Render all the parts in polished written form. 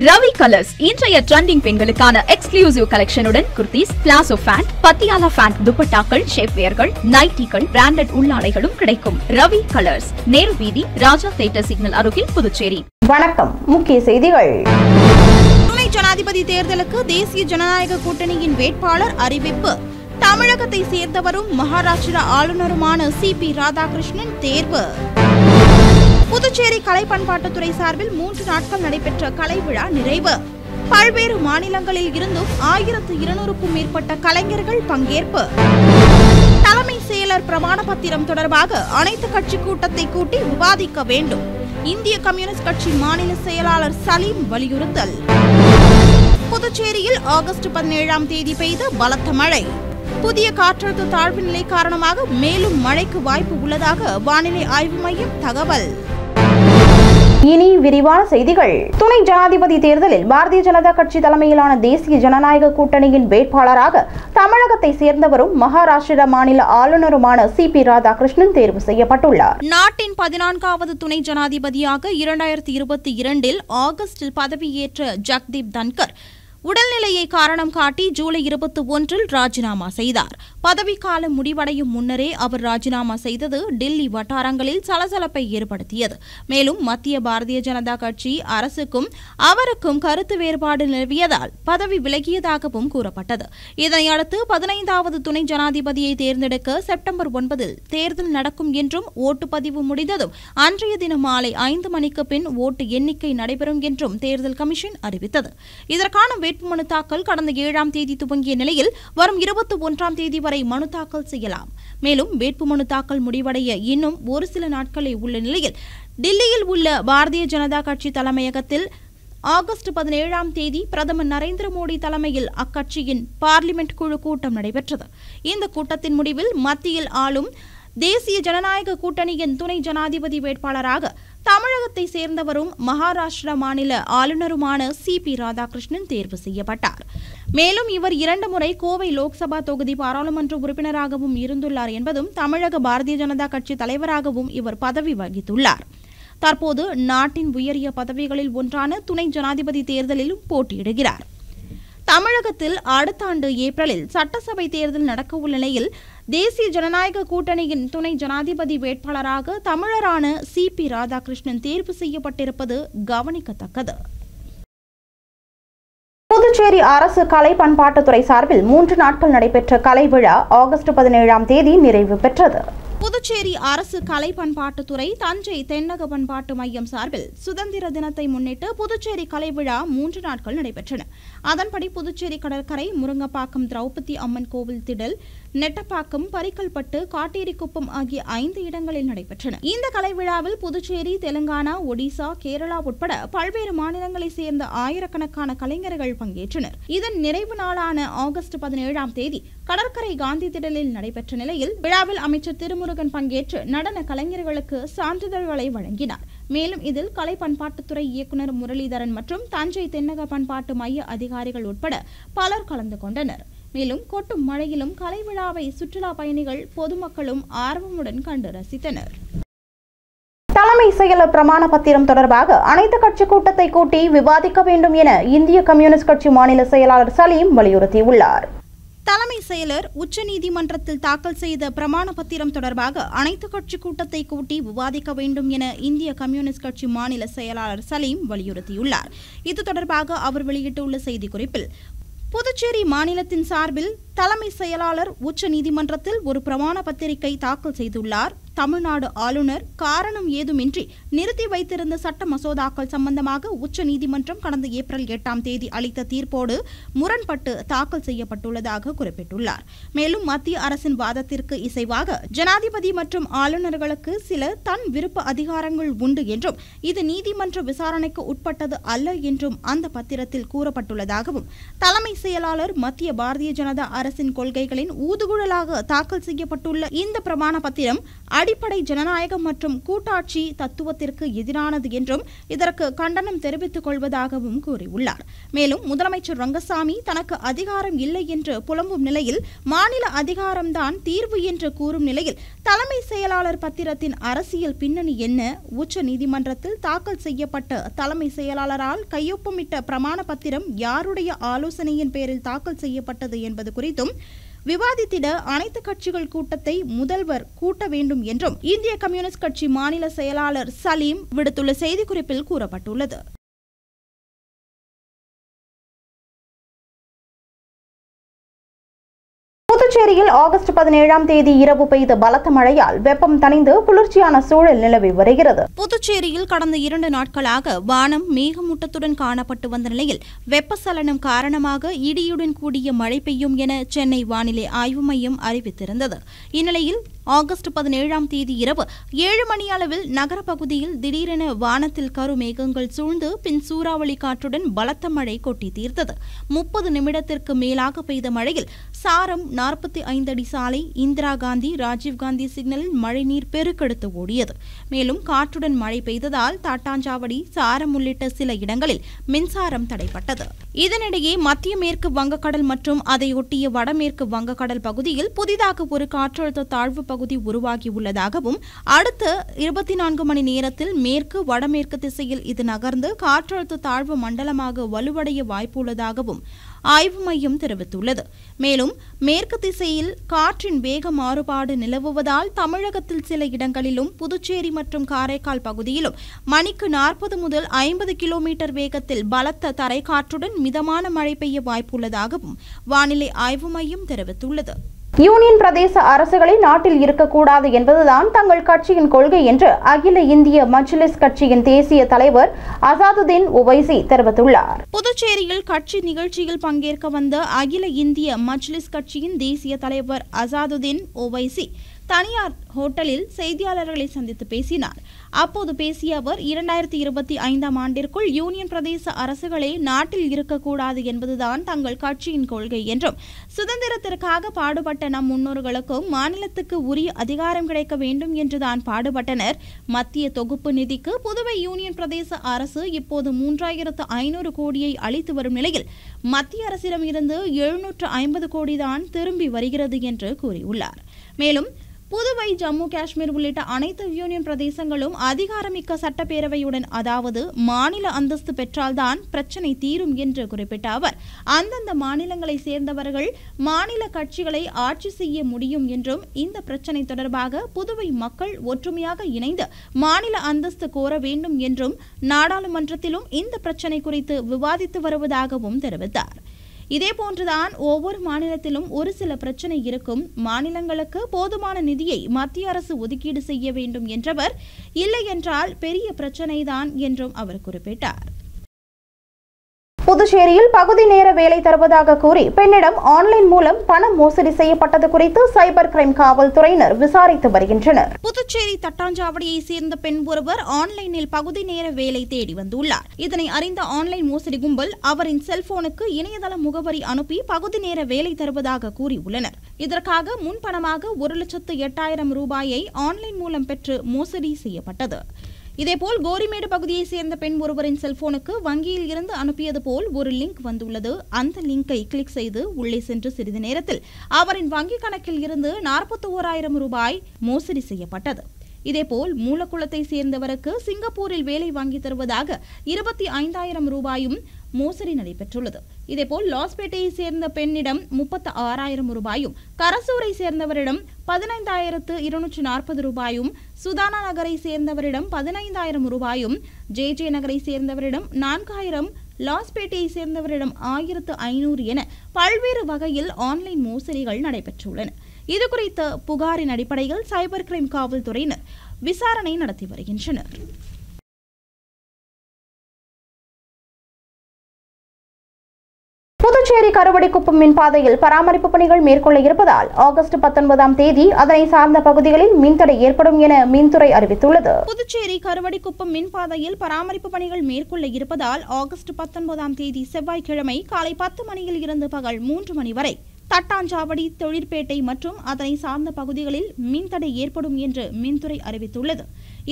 Ravi Colours இன்றைய trending பெண்களுக்கான exclusive கலெக்ஷனுடன் kurtis, palazzo pant, Patiala pant, துப்பட்டாக்கள், ஷேப்வேர்கள், நைட்டிகள், பிராண்டட் உள்ளாடைகளும் கிடைக்கும். ரவி கலர்ஸ், நேரு வீதி, ராஜா தியேட்டர் சிக்னல் அருகில், புதுச்சேரி. வணக்கம். முக்கிய செய்திகள். துணை ஜனாதிபதி தேர்தலுக்கு தேசிய ஜனநாயக கூட்டணியின் வேட்பாளர் அறிவிப்பு. தமிழகத்தை சேர்ந்தவரும் மகாராஷ்டிரா ஆளுநருமான CP ராதாகிருஷ்ணன் தேர்வு. புதுச்சேரி கலை பண்பாட்டுத்துறை சார்பில் 3 நாட்கள் நடைபெற்ற கலை விழா நிறைவு. பல்வேறு மாநிலங்களில் இருந்தும் 1200க்கும் மேற்பட்ட கலைஞர்கள் பங்கேற்பு. தலைமை செயலர் பிரமாண பத்திரம் தொடர்பாக அனைத்து கட்சி கூட்டத்தை கூட்டி விவாதிக்க வேண்டும். இந்திய கம்யூனிஸ்ட் கட்சி மாநில செயலாளர் சலீம் வலியுறுத்தல். புதுச்சேரியில் ஆகஸ்ட் 17ஆம் தேதி பெய்த பலத்த மழை. புதிய காற்றழுத்த தாழ்வு நிலை காரணமாக மேலும் மழைக்கு வாய்ப்பு உள்ளதாக வானிலை ஆய்வு மையம் தகவல். இனி விரிவான செய்திகள். துணை ஜனாதிபதி தேர்தலில் பாரதிய ஜனதா கட்சி தலைமையிலான தேசிய ஜனநாயக கூட்டணியின் வேட்பாளராக தமிழகத்தை சேர்ந்தவரும் மகாராஷ்டிரா மாநில ஆளுநருமான CP ராதாகிருஷ்ணன் தேர்வு செய்யப்பட்டுள்ளார். நாட்டின் 14வது துணை ஜனாதிபதியாக 2022 ஆகஸ்டில் பதவியேற்ற ஜக்தீப் தன்கர் உடல்நிலையை காரணம் காட்டி ஜூலை 21 ராஜினாமா செய்தார். பதவிக்காலம் முடிவடையும் முன்னரே அவர் ராஜினாமா செய்தது டெல்லி வட்டாரங்களில் சலசலப்பை ஏற்படுத்தியது. மேலும் மத்திய பாரதிய ஜனதா கட்சி அரசுக்கும் அவருக்கும் கருத்து வேறுபாடு நிலவியதால் பதவி விலகியதாகவும் கூறப்பட்டது. இதனையடுத்து 15வது துணை ஜனாதிபதியை தேர்ந்தெடுக்க செப்டம்பர் 9 தேர்தல் நடக்கும் என்றும் ஓட்டுப்பதிவு முடிந்ததும் அன்றைய தினம் மாலை 5 மணிக்கு பின் ஓட்டு எண்ணிக்கை நடைபெறும் என்றும் தேர்தல் கமிஷன் அறிவித்தது. இதற்கான வேட்புமனு தாக்கல் கடந்த 7ஆம் தேதி துவங்கிய நிலையில் வரும் 21ஆம் தேதி வரை மனு தாக்கல் செய்யலாம். மேலும் வேட்புமனு தாக்கல் முடிவடைய இன்னும் ஒரு சில நாட்களே உள்ள நிலையில் டில்லியில் உள்ள பாரதிய ஜனதா கட்சி தலைமையகத்தில் ஆகஸ்ட் 17ஆம் தேதி பிரதமர் நரேந்திர மோடி தலைமையில் அக்கட்சியின் பார்லிமெண்ட் குழு கூட்டம் நடைபெற்றது. இந்த கூட்டத்தின் முடிவில் மத்தியில் ஆளும் தேசிய ஜனநாயக கூட்டணியின் துணை ஜனாதிபதி வேட்பாளராக தமிழகத்தை சேர்ந்தவரும் மகாராஷ்டிரா மாநில ஆளுநருமான CP ராதாகிருஷ்ணன் தேர்வு செய்யப்பட்டார். மேலும் இவர் 2 முறை கோவை லோக்சபா தொகுதி பாராளுமன்ற உறுப்பினராகவும் இருந்துள்ளார் என்பதும் தமிழக பாரதிய ஜனதா கட்சி தலைவராகவும் இவர் பதவி வகித்துள்ளார். தற்போது நாட்டின் உயரிய பதவிகளில் ஒன்றான துணை ஜனாதிபதி தேர்தலிலும் போட்டியிடுகிறார். தமிழகத்தில் அடுத்த ஆண்டு ஏப்ரலில் சட்டசபை தேர்தல் நடக்கவுள்ள நிலையில் தேசிய ஜனநாயக கூட்டணியின் துணை ஜனாதிபதி வேட்பாளராக தமிழரான CP ராதாகிருஷ்ணன் தேர்வு செய்யப்பட்டிருப்பது கவனிக்கத்தக்கது. புதுச்சேரி அரசு கலை பண்பாட்டுத்துறை சார்பில் 3 நாட்கள் நடைபெற்ற கலை விழா ஆகஸ்ட் 17ஆம் தேதி நிறைவு பெற்றது. புதுச்சேரி அரசு கலை பண்பாட்டுத்துறை தஞ்சை தென்னக பண்பாட்டு மையம் சார்பில் சுதந்திர தினத்தை முன்னிட்டு புதுச்சேரி கலை விழா 3 நாட்கள் நடைபெற்றன. அதன்படி புதுச்சேரி கடற்கரை, முருங்கப்பாக்கம் திரௌபதி அம்மன் கோவில் திடல், நெட்டப்பாக்கம், பரிக்கல்பட்டு, காட்டேரிக்குப்பம் ஆகிய 5 இடங்களில் நடைபெற்றன. இந்த கலை விழாவில் புதுச்சேரி, தெலுங்கானா, ஒடிசா, கேரளா உட்பட பல்வேறு மாநிலங்களைச் சேர்ந்த ஆயிரக்கணக்கான கலைஞர்கள் பங்கேற்றனர். இதன் நிறைவு நாளான ஆகஸ்ட் 17ஆம் தேதி கடற்கரை காந்தி திடலில் நடைபெற்ற நிலையில் விழாவில் அமைச்சர் திருமுருகன் பங்கேற்று நடன கலைஞர்களுக்கு சான்றிதழ்களை வழங்கினார். மேலும் இதில் கலை பண்பாட்டுத்துறை இயக்குநர் முரளிதரன் மற்றும் தஞ்சை தென்னக பண்பாட்டு மைய அதிகாரிகள் உட்பட பலர் கலந்து கொண்டனர். மேலும் கொட்டும் மழையிலும் கலை விழாவை சுற்றுலா பயணிகள், பொதுமக்களும் ஆர்வமுடன் கண்டு ரசித்தனர். தலைமை செயலர் பிரமாண பத்திரம் தொடர்பாக அனைத்து கட்சி கூட்டத்தை கூட்டி விவாதிக்க வேண்டும் என இந்திய கம்யூனிஸ்ட் கட்சி மாநில செயலாளர் சலீம் வலியுறுத்தியுள்ளார். தலைமை செயலர் உச்சநீதிமன்றத்தில் தாக்கல் செய்த பிரமாண பத்திரம் தொடர்பாக அனைத்து கட்சி கூட்டத்தை கூட்டி விவாதிக்க வேண்டும் என இந்திய கம்யூனிஸ்ட் கட்சி மாநில செயலாளர் சலீம் வலியுறுத்தியுள்ளார். இது தொடர்பாக அவர் வெளியிட்டுள்ள செய்திக்குறிப்பில், புதுச்சேரி மாநிலத்தின் சார்பில் தலைமை செயலாளர் உச்சநீதிமன்றத்தில் ஒரு பிரமாண பத்திரிகை தாக்கல் செய்துள்ளார். தமிழ்நாடு ஆளுநர் காரணம் ஏதுமின்றி நிறுத்தி வைத்திருந்த சட்ட மசோதாக்கள் சம்பந்தமாக உச்சநீதிமன்றம் கடந்த ஏப்ரல் 8ஆம் தேதி அளித்த தீர்ப்போடு முரண்பட்டு தாக்கல் செய்யப்பட்டுள்ளதாக குறிப்பிட்டுள்ளார். மேலும் மத்திய அரசின் வாதத்திற்கு இசைவாக ஜனாதிபதி மற்றும் ஆளுநர்களுக்கு சில தன் விருப்ப அதிகாரங்கள் உண்டு என்றும் இது நீதிமன்ற விசாரணைக்கு உட்பட்டது அல்ல என்றும் அந்த பத்திரத்தில் கூறப்பட்டுள்ளதாகவும் தலைமை செயலாளர் மத்திய பாரதிய ஜனதா அரசின் கொள்கைகளின் ஊதுகுழலாக தாக்கல் செய்யப்பட்டுள்ள இந்த பிரமாண பத்திரம் அடிப்படை ஜனநாயகம் மற்றும் கூட்டாட்சி தத்துவத்திற்கு எதிரானது என்றும் இதற்கு கண்டனம் தெரிவித்துக் கொள்வதாகவும் கூறியுள்ளார். மேலும் முதலமைச்சர் ரங்கசாமி தனக்கு அதிகாரம் இல்லை என்று புலம்பும் நிலையில் மாநில அதிகாரம்தான் தீர்வு என்று கூறும் நிலையில் தலைமை செயலாளர் பத்திரத்தின் அரசியல் பின்னணி என்ன, உச்ச நீதிமன்றத்தில் தாக்கல் செய்யப்பட்ட தலைமை செயலாளரால் கையொப்பமிட்ட பிரமாண பத்திரம் யாருடைய ஆலோசனையின் பேரில் தாக்கல் செய்யப்பட்டது என்பது குறித்தும் விவாதித்திட அனைத்து கட்சிகள் கூட்டத்தை முதல்வர் கூட்ட வேண்டும் என்றும் இந்திய கம்யூனிஸ்ட் கட்சி மாநில செயலாளர் சலீம் விடுத்துள்ள செய்திக்குறிப்பில் கூறப்பட்டுள்ளது. புதுச்சேரியில் ஆகஸ்ட் 17ஆம் தேதி இரவு பெய்த பலத்த மழையால் வெப்பம் தணிந்து குளிர்ச்சியான சூழல் நிலவி வருகிறது. புதுச்சேரியில் கடந்த 2 நாட்களாக வானம் மேகமூட்டத்துடன் காணப்பட்டு வந்த நிலையில் வெப்பசலனம் காரணமாக இடியுடன் கூடிய மழை பெய்யும் என சென்னை வானிலை ஆய்வு மையம் அறிவித்திருந்தது. இந்நிலையில் ஆகஸ்ட் 17ஆம் தேதி இரவு 7 மணி அளவில் நகர பகுதியில் திடீரென வானத்தில் கருமேகங்கள் சூழ்ந்து பின் சூறாவளி காற்றுடன் பலத்த மழை கொட்டி தீர்த்தது. 30 நிமிடத்திற்கு மேலாக பெய்த மழையில் சாரம் 45 அடி சாலை, இந்திரா காந்தி, ராஜீவ்காந்தி சிக்னலில் மழைநீர் பெருக்கெடுத்து ஓடியது. மேலும் காற்றுடன் மழை பெய்ததால் தாட்டாஞ்சாவடி, சாரம் உள்ளிட்ட சில இடங்களில் மின்சாரம் தடைப்பட்டது. இதனிடையே மத்திய மேற்கு வங்கக்கடல் மற்றும் அதையொட்டிய வடமேற்கு வங்கக்கடல் பகுதியில் புதிதாக ஒரு காற்றழுத்த தாழ்வு பகுதி உருவாகியுள்ளதாகவும் அடுத்த 24 மணி நேரத்தில் மேற்கு வடமேற்கு திசையில் இது நகர்ந்து காற்றழுத்த தாழ்வு மண்டலமாக வலுவடைய வாய்ப்புள்ளதாகவும் ஆய்வு மையம் தெரிவித்துள்ளது. மேலும் மேற்கு திசையில் காற்றின் வேக மாறுபாடு நிலவுவதால் தமிழகத்தில் சில இடங்களிலும் புதுச்சேரி மற்றும் காரைக்கால் பகுதியிலும் மணிக்கு 40 முதல் 50 கிலோமீட்டர் வேகத்தில் பலத்த தரைக்காற்றுடன் மிதமான மழை பெய்ய வாய்ப்புள்ளதாகவும் வானிலை ஆய்வு மையம் தெரிவித்துள்ளது. யூனியன் பிரதேச அரசுகளை நாட்டில் இருக்கக்கூடாது என்பதுதான் தங்கள் கட்சியின் கொள்கை என்று அகில இந்திய மஜ்லிஸ் கட்சியின் தேசிய தலைவர் அசாதுதீன் ஒவைசி தெரிவித்துள்ளார். புதுச்சேரியில் கட்சி நிகழ்ச்சியில் பங்கேற்க வந்த அகில இந்திய மஜ்லிஸ் கட்சியின் தேசிய தலைவர் அசாதுதீன் ஒவைசி தனியார் ஹோட்டலில் செய்தியாளர்களை சந்தித்து பேசினார். அப்போது பேசிய அவர் 2025ஆம் ஆண்டிற்குள் யூனியன் பிரதேச அரசுகளே நாட்டில் இருக்கக்கூடாது என்பதுதான் தங்கள் கட்சியின் கொள்கை என்றும் சுதந்திரத்திற்காக பாடுபட்ட நம் முன்னோர்களுக்கும் மாநிலத்துக்கு உரிய அதிகாரம் கிடைக்க வேண்டும் என்றுதான் பாடுபட்டனர். மத்திய தொகுப்பு நிதிக்கு புதுவை யூனியன் பிரதேச அரசு இப்போது 3500 கோடியை அளித்து வரும் நிலையில் மத்திய அரசிடம் இருந்து 750 கோடிதான் திரும்பி வருகிறது என்று கூறியுள்ளார். மேலும் புதுவை, ஜம்மு காஷ்மீர் உள்ளிட்ட அனைத்து யூனியன் பிரதேசங்களும் அதிகாரமிக்க சட்டப்பேரவையுடன் அதாவது மாநில அந்தஸ்து பெற்றால்தான் பிரச்சினை தீரும் என்று குறிப்பிட்ட அவர் அந்தந்த மாநிலங்களை சேர்ந்தவர்கள் மாநில கட்சிகளை ஆட்சி செய்ய முடியும் என்றும் இந்த பிரச்சினை தொடர்பாக புதுவை மக்கள் ஒற்றுமையாக இணைந்து மாநில அந்தஸ்து கோர வேண்டும் என்றும் நாடாளுமன்றத்திலும் இந்த பிரச்சினை குறித்து விவாதித்து வருவதாகவும் தெரிவித்தார். இதேபோன்றுதான் ஒவ்வொரு மாநிலத்திலும் ஒரு சில பிரச்சனை இருக்கும். மாநிலங்களுக்கு போதுமான நிதியை மத்திய அரசு ஒதுக்கீடு செய்ய வேண்டும் என்றவர், இல்லை என்றால் பெரிய பிரச்சனைதான் என்றும் அவர் குறிப்பிட்டார். புதுச்சேரியில் பகுதி நேர வேலை தருவதாக கூறி பெண்ணிடம் ஆன்லைன் மூலம் பணம் மோசடி செய்யப்பட்டது குறித்து சைபர் கிரைம் காவல்துறையினர் விசாரித்து வருகின்றனர். புதுச்சேரி தட்டாஞ்சாவடியை சேர்ந்த பெண் ஒருவர் ஆன்லைனில் பகுதி நேர வேலை தேடி வந்துள்ளார். இதனை அறிந்த ஆன்லைன் மோசடி கும்பல் அவரின் செல்போனுக்கு இணையதள முகவரி அனுப்பி பகுதி நேர வேலை தருவதாக கூறியுள்ளனர். இதற்காக முன்பணமாக 1,08,000 ரூபாயை ஆன்லைன் மூலம் பெற்று மோசடி செய்யப்பட்டது. இதேபோல் கோரிமேடு பகுதியை சேர்ந்த பெண் ஒருவரின் செல்போனுக்கு வங்கியில் இருந்து அனுப்பியது போல் ஒரு லிங்க் வந்துள்ளது. அந்த லிங்கை கிளிக் செய்து உள்ளே சென்று சிறிது நேரத்தில் அவரின் வங்கி கணக்கில் இருந்து 41,000 ரூபாய் மோசடி செய்யப்பட்டது. இதேபோல் மூலக்குளத்தை சேர்ந்தவருக்கு சிங்கப்பூரில் வேலை வாங்கி தருவதாக 25,000 ரூபாயும் மோசடி நடைபெற்றுள்ளது. இதேபோல் லாஸ்பேட்டையை சேர்ந்த பெண்ணிடம் 36,000 ரூபாயும், கரசூரை சேர்ந்தவரிடம் 15,240 ரூபாயும், சுதானா நகரை சேர்ந்தவரிடம் 15,000 ரூபாயும், ஜே நகரை சேர்ந்தவரிடம் 4,000, லாஸ்பேட்டையை சேர்ந்தவரிடம் 1,500 என பல்வேறு வகையில் ஆன்லைன் மோசடிகள் நடைபெற்றுள்ளன. இதுகுறித்த புகாரின் அடிப்படையில் சைபர் கிரைம் காவல்துறையினர் விசாரணை நடத்தி வருகின்றனர். புதுச்சேரி கருவடிக்குப்பம் மின்பாதையில் பராமரிப்பு பணிகள் மேற்கொள்ள இருப்பதால் ஆகஸ்ட் 19ஆம் தேதி அதனை சார்ந்த பகுதிகளில் மின்தடை ஏற்படும் என மின்துறை அறிவித்துள்ளது. புதுச்சேரி கருவடிக்குப்பம் மின்பாதையில் பராமரிப்பு பணிகள் மேற்கொள்ள இருப்பதால் ஆகஸ்ட் 19ஆம் தேதி செவ்வாய்க்கிழமை காலை 10 மணியில் இருந்து பகல் 3 மணி வரை தட்டாஞ்சாவடி, தொழிற்பேட்டை மற்றும் அதனை சார்ந்த பகுதிகளில் மின்தடை ஏற்படும் என்று மின்துறை அறிவித்துள்ளது.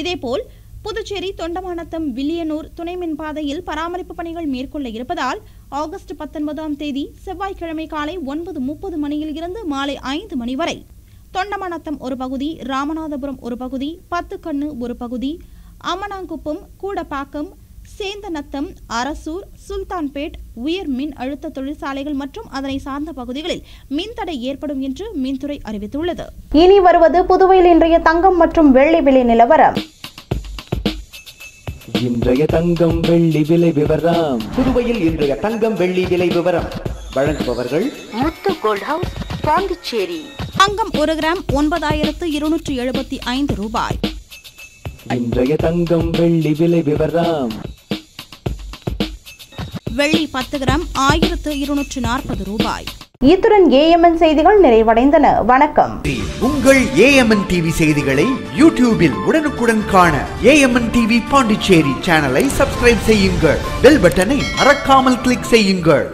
இதேபோல் புதுச்சேரி தொண்டமாநத்தம் வில்லியனூர் துணை மின்பாதையில் பராமரிப்பு பணிகள் மேற்கொள்ள இருப்பதால் ஆகஸ்ட் 19ஆம் தேதி செவ்வாய்க்கிழமை காலை 9:30 மணியில் இருந்து மாலை 5 மணி வரை தொண்டமாநத்தம் ஒரு பகுதி, ராமநாதபுரம் ஒரு பகுதி, பத்துக்கண்ணு ஒரு பகுதி, அம்மனாங்குப்பம், கூடப்பாக்கம், சேந்தநத்தம், அரசூர், சுல்தான்பேட் உயர் மின் அழுத்த தொழிற்சாலைகள் மற்றும் அதனை சார்ந்த பகுதிகளில் மின்தடை ஏற்படும் என்று மின்துறை அறிவித்துள்ளது. இனி வருவது புதுவையில் இன்றைய தங்கம் மற்றும் வெள்ளி விலை நிலவரம். இன்றைய தங்கம் வெள்ளி விலை விவரம். புதுவையில் இன்றைய தங்கம் வெள்ளி விலை விவரம் வழங்குபவர்கள் முத்து கோல்ட் ஹவுஸ், பாண்டிச்சேரி. தங்கம் 1 கிராம் 9275 ரூபாய். இன்றைய தங்கம் வெள்ளி விலை விவரம். வெள்ளி 10 கிராம் 1240 ரூபாய். இத்துடன் ஏஎம்என் செய்திகள் நிறைவடைந்தன. வணக்கம். உங்கள் ஏஎம்என் டிவி செய்திகளை யூடியூபில் உடனுக்குடன் காண ஏஎம்என் டிவி பாண்டிச்சேரி சேனலை சப்ஸ்கிரைப் செய்யுங்கள். பெல் பட்டனை மறக்காமல் கிளிக் செய்யுங்கள்.